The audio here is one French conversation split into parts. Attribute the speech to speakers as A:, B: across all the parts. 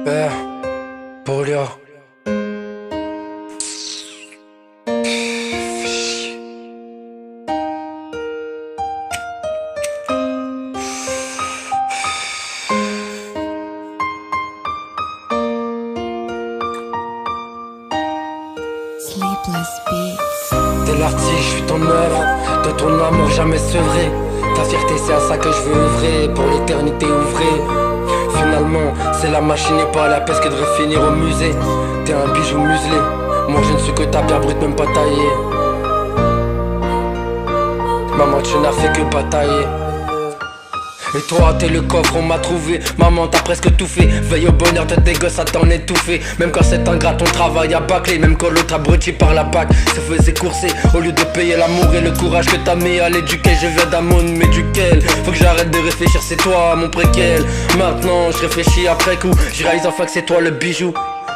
A: Polio.
B: Sleepless Beats.
A: T'es l'artiste, je suis ton œuvre. De ton amour jamais sevré. Ta fierté c'est à ça que je veux œuvrer. Pour l'éternité ouvrée. Finalement c'est la machine et pas la pesque qui devrait finir au musée. T'es un bijou muselé. Moi je ne suis que ta pierre brute même pas taillée. Maman tu n'as fait que batailler. Et toi t'es le coffre, on m'a trouvé. Maman t'as presque tout fait. Veille au bonheur de tes gosses à t'en étouffer. Même quand c'est ingrat ton travail à bâcler. Même quand l'autre abruti par la PAC se faisait courser. Au lieu de payer l'amour et le courage que t'as mis à l'éduquer. Je viens d'un monde mais duquel faut que j'arrête de réfléchir, c'est toi mon préquel. Maintenant je réfléchis après coup. Je réalise enfin que c'est toi le bijou.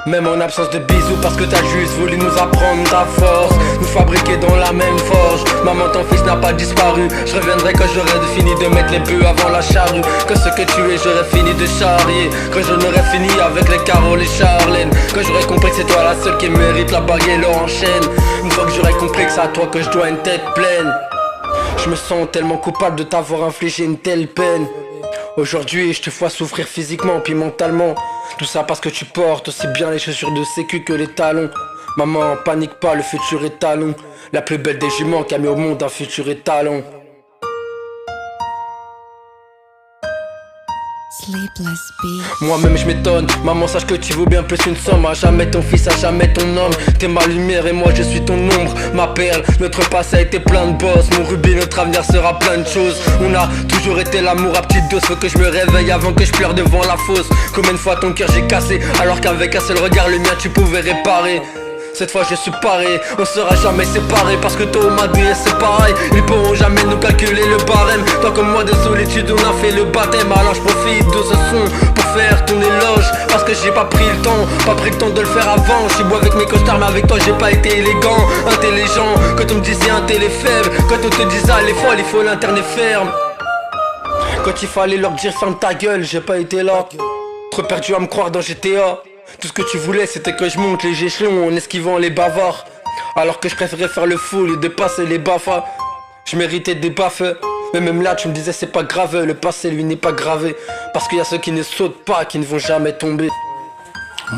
A: Même en absence de bisous parce que t'as juste voulu nous apprendre ta force. Nous fabriquer dans la même forge. Maman ton fils n'a pas disparu. Je reviendrai quand j'aurai fini de mettre les bœufs avant la charrue. Que ce que tu es j'aurais fini de charrier. Quand je n'aurais fini avec les Carole et Charlène. Quand j'aurais compris que c'est toi la seule qui mérite la bague et l'or en chaîne. Une fois que j'aurais compris que c'est à toi que je dois une tête pleine. Je me sens tellement coupable de t'avoir infligé une telle peine. Aujourd'hui je te vois souffrir physiquement puis mentalement. Tout ça parce que tu portes aussi bien les chaussures de sécu que les talons. Maman panique pas, le futur est talon. La plus belle des juments qui a mis au monde un futur étalon.
B: Sleepless Beats.
A: Moi-même je m'étonne, maman sache que tu vaux bien plus qu'une somme. À jamais ton fils, à jamais ton homme. T'es ma lumière et moi je suis ton ombre. Ma perle, notre passé a été plein de boss. Mon rubis, notre avenir sera plein de choses. On a toujours été l'amour à petite dose. Faut que je me réveille avant que je pleure devant la fosse. Combien de fois ton cœur j'ai cassé, alors qu'avec un seul regard le mien tu pouvais réparer. Cette fois je suis paré, on sera jamais séparés. Parce que toi au Madrid c'est pareil. Ils pourront jamais nous calculer le barème. Tant comme moi de solitude on a fait le baptême. Alors je profite de ce son pour faire ton éloge. Parce que j'ai pas pris le temps de le faire avant. Je suis beau avec mes costards mais avec toi j'ai pas été élégant. Intelligent, quand on me disait un télé faible. Quand on te disait elle est folle, il faut l'interner ferme. Quand il fallait leur dire ferme ta gueule, j'ai pas été là. Trop perdu à me croire dans GTA. Tout ce que tu voulais c'était que je monte les échelons en esquivant les bavards. Alors que je préférais faire le fou et dépasser les bafas. Je méritais des baffes. Mais même là tu me disais c'est pas grave. Le passé lui n'est pas gravé. Parce qu'il y a ceux qui ne sautent pas, qui ne vont jamais tomber.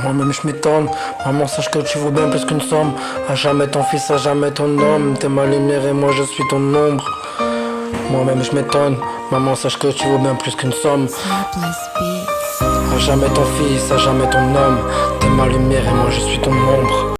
A: Moi-même je m'étonne. Maman sache que tu vaux bien plus qu'une somme. À jamais ton fils, à jamais ton homme. T'es ma lumière et moi je suis ton ombre. Moi-même je m'étonne. Maman sache que tu vaux bien plus qu'une somme.
B: Sleepless Beats.
A: À jamais ton fils, à jamais ton homme. T'es ma lumière et moi je suis ton ombre.